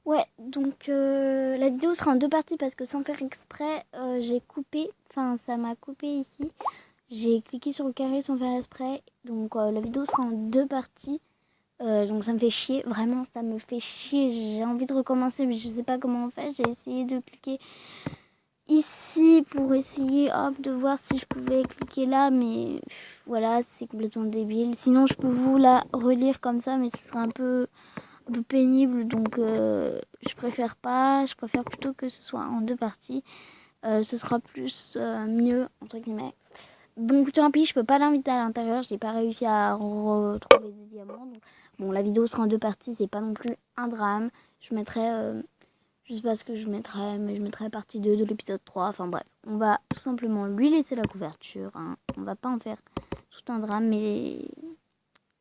Ouais, donc la vidéo sera en deux parties parce que sans faire exprès, j'ai coupé, enfin ça m'a coupé ici. J'ai cliqué sur le carré sans faire exprès, donc la vidéo sera en deux parties. Donc ça me fait chier, vraiment ça me fait chier. J'ai envie de recommencer mais je sais pas comment on fait. J'ai essayé de cliquer ici pour essayer de voir si je pouvais cliquer là, mais voilà, c'est complètement débile. Sinon je peux vous la relire comme ça, mais ce serait un peu pénible, donc je préfère pas. Je préfère plutôt que ce soit en deux parties. Ce sera plus mieux, entre guillemets. Bon, tant pis, je peux pas l'inviter à l'intérieur. J'ai pas réussi à retrouver des diamants. Donc, bon, la vidéo sera en deux parties. C'est pas non plus un drame. Je mettrai, je sais pas ce que je mettrai, mais je mettrai partie 2 de l'épisode 3. Enfin bref, on va tout simplement lui laisser la couverture. Hein. On va pas en faire tout un drame, mais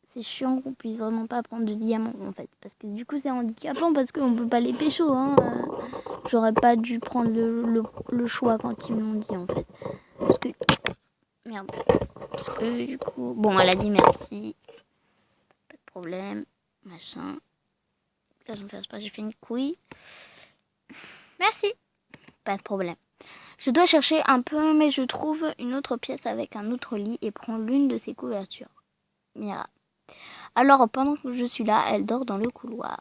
c'est chiant qu'on puisse vraiment pas prendre de diamants en fait. Parce que du coup, c'est handicapant parce qu'on peut pas les pécho. Hein. J'aurais pas dû prendre le choix quand ils me l'ont dit en fait. Parce que. Merde. Parce que du coup. Bon, elle a dit merci. Pas de problème. Machin. Là, je me fasse pas, j'ai fait une couille. Merci. Pas de problème. Je dois chercher un peu, mais je trouve une autre pièce avec un autre lit et prends l'une de ses couvertures. Mira. Alors, pendant que je suis là, elle dort dans le couloir.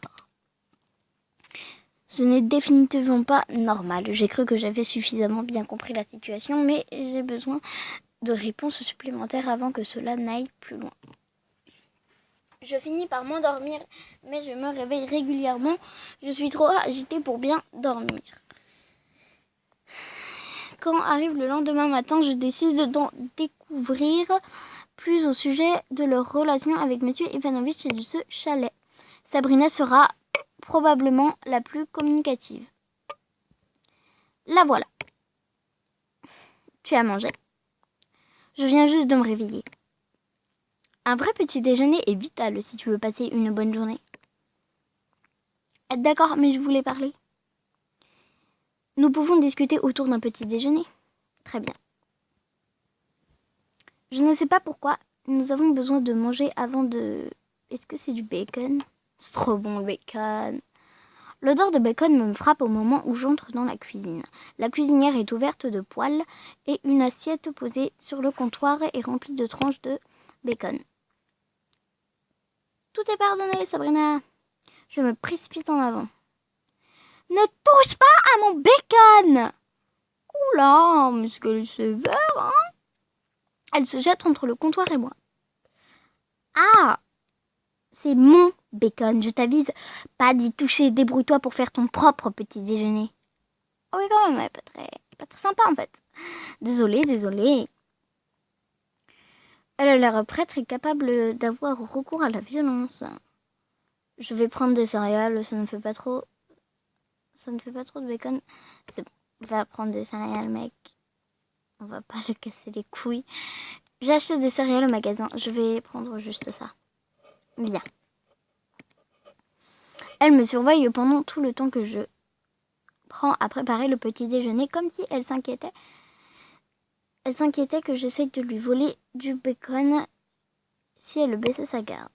Ce n'est définitivement pas normal. J'ai cru que j'avais suffisamment bien compris la situation, mais j'ai besoin de réponses supplémentaires avant que cela n'aille plus loin. Je finis par m'endormir, mais je me réveille régulièrement. Je suis trop agitée pour bien dormir. Quand arrive le lendemain matin, je décide d'en découvrir plus au sujet de leur relation avec Monsieur Ivanovitch et de ce chalet. Sabrina sera probablement la plus communicative. La voilà. Tu as mangé? Je viens juste de me réveiller. Un vrai petit déjeuner est vital si tu veux passer une bonne journée. D'accord, mais je voulais parler. Nous pouvons discuter autour d'un petit déjeuner. Très bien. Je ne sais pas pourquoi, nous avons besoin de manger avant de... Est-ce que c'est du bacon? C'est trop bon le bacon. L'odeur de bacon me frappe au moment où j'entre dans la cuisine. La cuisinière est ouverte de poêle et une assiette posée sur le comptoir est remplie de tranches de bacon. Tout est pardonné, Sabrina. Je me précipite en avant. Ne touche pas à mon bacon! Oula, mais ce qu'elle est sévère, hein? Elle se jette entre le comptoir et moi. Ah, c'est mon bacon, je t'avise. Pas d'y toucher, débrouille-toi pour faire ton propre petit déjeuner. Oh oui, quand même, ouais, pas très sympa en fait. Désolée. Elle a l'air prêtre et capable d'avoir recours à la violence. Je vais prendre des céréales, ça ne fait pas trop de bacon. C'est bon, va prendre des céréales, mec. On va pas le casser les couilles. J'ai acheté des céréales au magasin, je vais prendre juste ça. Bien. Elle me surveille pendant tout le temps que je prends à préparer le petit déjeuner, comme si elle s'inquiétait. Elle s'inquiétait que j'essaye de lui voler du bacon si elle baissait sa garde.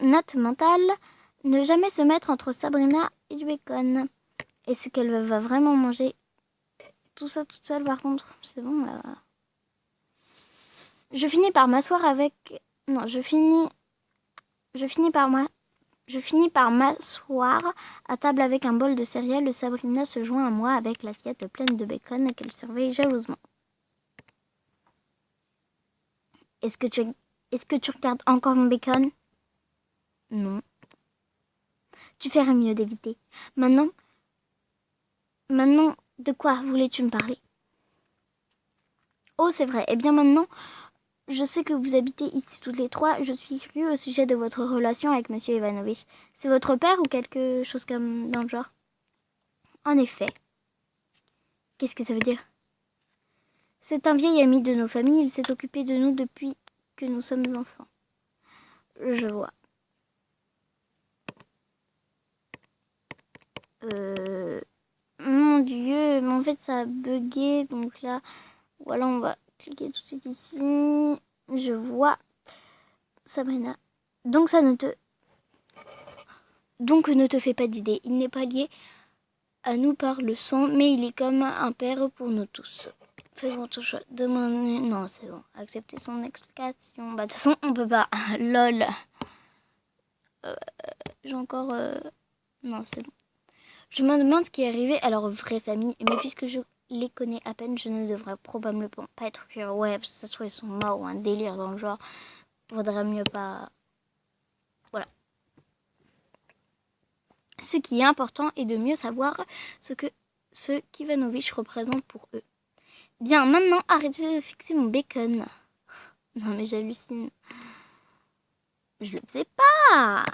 Note mentale, ne jamais se mettre entre Sabrina et du bacon. Est-ce qu'elle va vraiment manger tout ça toute seule par contre? C'est bon là. Je finis par m'asseoir avec... Non, je finis par m'asseoir à table avec un bol de céréales. Sabrina se joint à moi avec l'assiette pleine de bacon qu'elle surveille jalousement. Est-ce que tu regardes encore mon bacon? Non. Tu ferais mieux d'éviter. Maintenant, de quoi voulais-tu me parler? Oh, c'est vrai. Eh bien maintenant, je sais que vous habitez ici toutes les trois. Je suis curieux au sujet de votre relation avec Monsieur Ivanovitch. C'est votre père ou quelque chose comme dans le genre? En effet. Qu'est-ce que ça veut dire? C'est un vieil ami de nos familles. Il s'est occupé de nous depuis que nous sommes enfants. Je vois. Mon Dieu, mais en fait ça a bugué. Donc là, voilà, on va cliquer tout de suite ici. Je vois. Sabrina. Donc ça ne te... Donc ne te fais pas d'idée, il n'est pas lié à nous par le sang, mais il est comme un père pour nous tous. Fais ton choix. Demandez... Non, c'est bon. Accepter son explication. Bah, de toute façon, on peut pas. Lol. J'ai encore... Non, c'est bon. Je me demande ce qui est arrivé à leur vraie famille, mais puisque je les connais à peine, je ne devrais probablement pas être curieux. Ouais, parce que ça se trouve, ils sont morts ou un délire dans le genre. Vaudrait mieux pas... Voilà. Ce qui est important est de mieux savoir ce qu'Ivanovitch représente pour eux. Bien, maintenant, arrêtez de fixer mon bacon. Non, mais j'hallucine. Je le sais pas.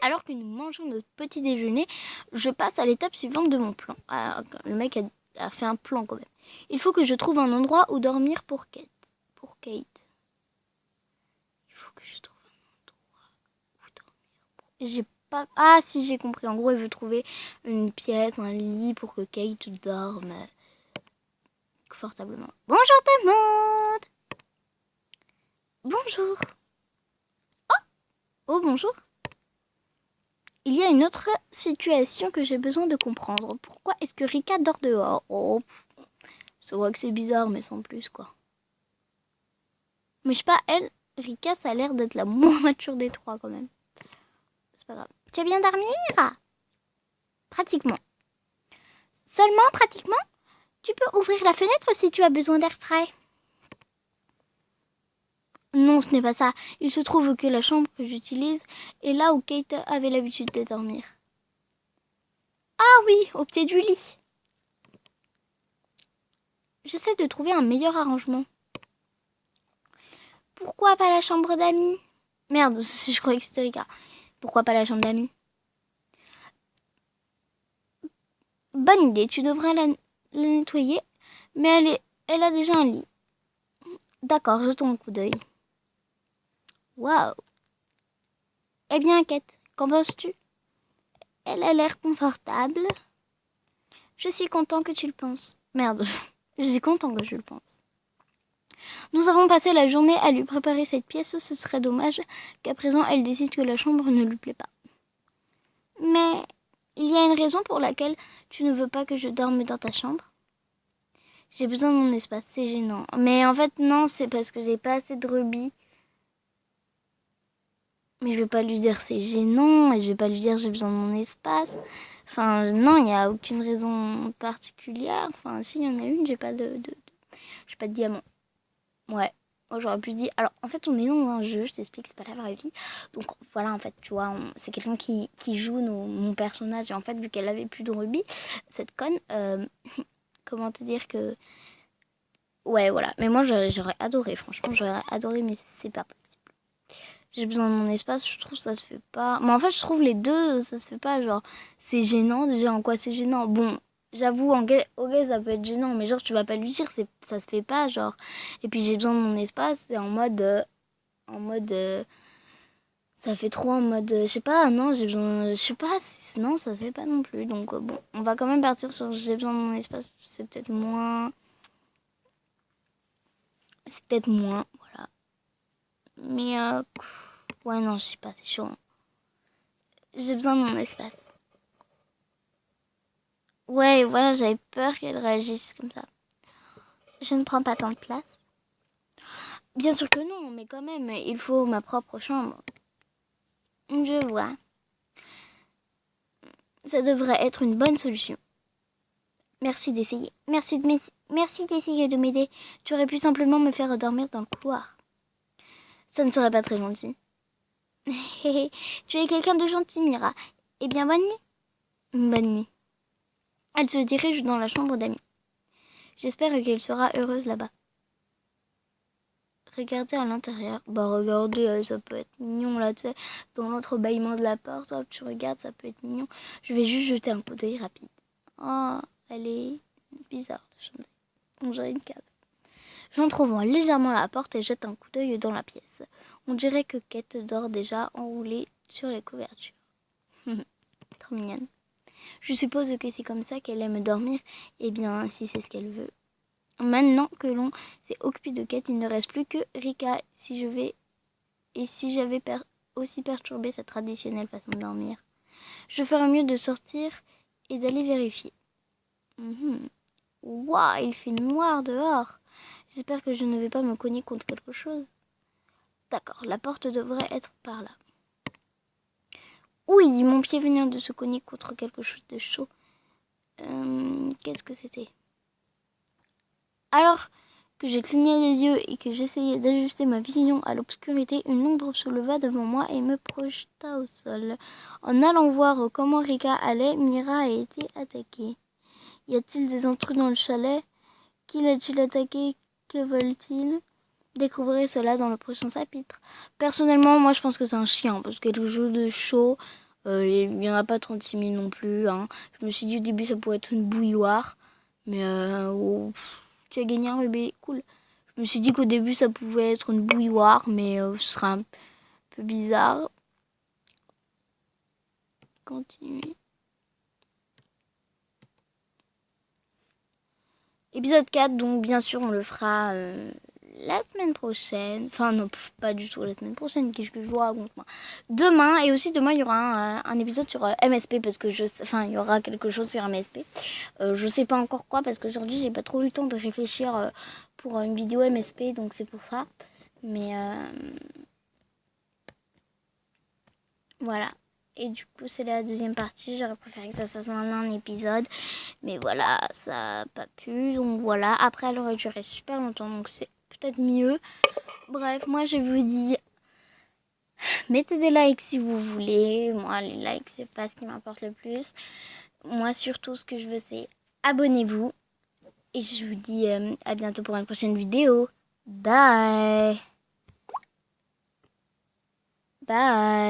Alors que nous mangeons notre petit déjeuner, je passe à l'étape suivante de mon plan. Alors, le mec a fait un plan quand même. Il faut que je trouve un endroit où dormir pour Kate. Il faut que je trouve un endroit où dormir. J'ai pas... Ah si, j'ai compris. En gros, il veut trouver une pièce, un lit pour que Kate dorme confortablement. Bonjour tout le monde. Bonjour. Oh, bonjour. Il y a une autre situation que j'ai besoin de comprendre. Pourquoi est-ce que Rika dort dehors? Oh, c'est vrai que c'est bizarre, mais sans plus, quoi. Mais je sais pas, elle, Rika, ça a l'air d'être la moins mature des trois, quand même. C'est pas grave. Tu as bien dormir? Pratiquement. Seulement pratiquement? Tu peux ouvrir la fenêtre si tu as besoin d'air frais. Non, ce n'est pas ça. Il se trouve que la chambre que j'utilise est là où Kate avait l'habitude de dormir. Ah oui, au pied du lit. J'essaie de trouver un meilleur arrangement. Pourquoi pas la chambre d'amis? Merde, je croyais que c'était Rika. Pourquoi pas la chambre d'amis? Bonne idée, tu devrais la nettoyer, mais elle a déjà un lit. D'accord, jetons un coup d'œil. Waouh! Eh bien, Kate, qu'en penses-tu? Elle a l'air confortable. Je suis content que tu le penses. Merde, je suis content que je le pense. Nous avons passé la journée à lui préparer cette pièce. Ce serait dommage qu'à présent elle décide que la chambre ne lui plaît pas. Mais il y a une raison pour laquelle tu ne veux pas que je dorme dans ta chambre. J'ai besoin de mon espace, c'est gênant. Mais en fait, non, c'est parce que j'ai pas assez de rubis. Mais je vais pas lui dire c'est gênant, et je vais pas lui dire j'ai besoin de mon espace. Enfin, non, il n'y a aucune raison particulière. Enfin, si, il y en a une, j'ai pas de diamant. Ouais. Moi, j'aurais pu dire... Alors, en fait, on est dans un jeu, je t'explique, c'est pas la vraie vie. Donc, voilà, en fait, tu vois, c'est quelqu'un qui joue mon personnage. Et en fait, vu qu'elle avait plus de rubis, cette conne, comment te dire que... Ouais, voilà. Mais moi, j'aurais adoré, franchement, j'aurais adoré, mais c'est pas possible. J'ai besoin de mon espace, je trouve ça se fait pas. Mais en fait, je trouve les deux, ça se fait pas. Genre, c'est gênant. Déjà, en quoi c'est gênant? Bon, j'avoue, ok, ça peut être gênant, mais genre, tu vas pas lui dire, ça se fait pas, genre. Et puis, j'ai besoin de mon espace, c'est en mode. Ça fait trop en mode. Je sais pas, non, j'ai besoin. Je sais pas, non, ça se fait pas non plus. Donc, bon, on va quand même partir sur j'ai besoin de mon espace, c'est peut-être moins. C'est peut-être moins, voilà. Mais, ouais, non, je sais pas, c'est chaud, hein. J'ai besoin de mon espace. Ouais, voilà, j'avais peur qu'elle réagisse comme ça. Je ne prends pas tant de place. Bien sûr que non, mais quand même, il faut ma propre chambre. Je vois. Ça devrait être une bonne solution. Merci d'essayer. Merci d'essayer de m'aider. Tu aurais pu simplement me faire dormir dans le couloir. Ça ne serait pas très gentil. Tu es quelqu'un de gentil, Mira. Eh bien, bonne nuit. Bonne nuit. Elle se dirige dans la chambre d'Amy. J'espère qu'elle sera heureuse là-bas. Regardez à l'intérieur. Bah regardez, ça peut être mignon là, tu sais, dans l'entrebâillement de la porte, hop, tu regardes, ça peut être mignon. Je vais juste jeter un coup d'œil rapide. Oh, elle est bizarre, la chambre. On dirait une cave. J'entr'ouvre légèrement la porte et jette un coup d'œil dans la pièce. On dirait que Kate dort déjà enroulée sur les couvertures. Trop mignonne. Je suppose que c'est comme ça qu'elle aime dormir. Eh bien, si c'est ce qu'elle veut. Maintenant que l'on s'est occupé de Kate, il ne reste plus que Rika. Si j'avais aussi perturber sa traditionnelle façon de dormir. Je ferais mieux de sortir et d'aller vérifier. Waouh, il fait noir dehors. J'espère que je ne vais pas me cogner contre quelque chose. D'accord, la porte devrait être par là. Oui, mon pied vient de se cogner contre quelque chose de chaud. Qu'est-ce que c'était? Alors que je clignais les yeux et que j'essayais d'ajuster ma vision à l'obscurité, une ombre se leva devant moi et me projeta au sol. En allant voir comment Rika allait, Mira a été attaquée. Y a-t-il des intrus dans le chalet? Qui l'a-t-il attaqué? Que veulent-ils? Découvrez cela dans le prochain chapitre. Personnellement, moi je pense que c'est un chien, parce que le jeu de chaud, il n'y en a pas 36 000 non plus. Hein. Je me suis dit au début ça pourrait être une bouilloire, mais tu as gagné un bébé, cool. Je me suis dit qu'au début ça pouvait être une bouilloire, mais ce serait un peu bizarre. Continuer. Épisode 4, donc bien sûr on le fera la semaine prochaine. Enfin non, pas du tout la semaine prochaine, qu'est-ce que je vous raconte moi. Demain, et aussi demain il y aura un épisode sur MSP, parce que il y aura quelque chose sur MSP. Je sais pas encore quoi, parce qu'aujourd'hui j'ai pas trop eu le temps de réfléchir pour une vidéo MSP, donc c'est pour ça. Mais voilà. Et du coup, c'est la deuxième partie. J'aurais préféré que ça se fasse en un épisode. Mais voilà, ça n'a pas pu. Donc voilà. Après, elle aurait duré super longtemps. Donc c'est peut-être mieux. Bref, moi, je vous dis... Mettez des likes si vous voulez. Moi, les likes, c'est pas ce qui m'importe le plus. Moi, surtout, ce que je veux, c'est abonnez-vous. Et je vous dis à bientôt pour une prochaine vidéo. Bye. Bye.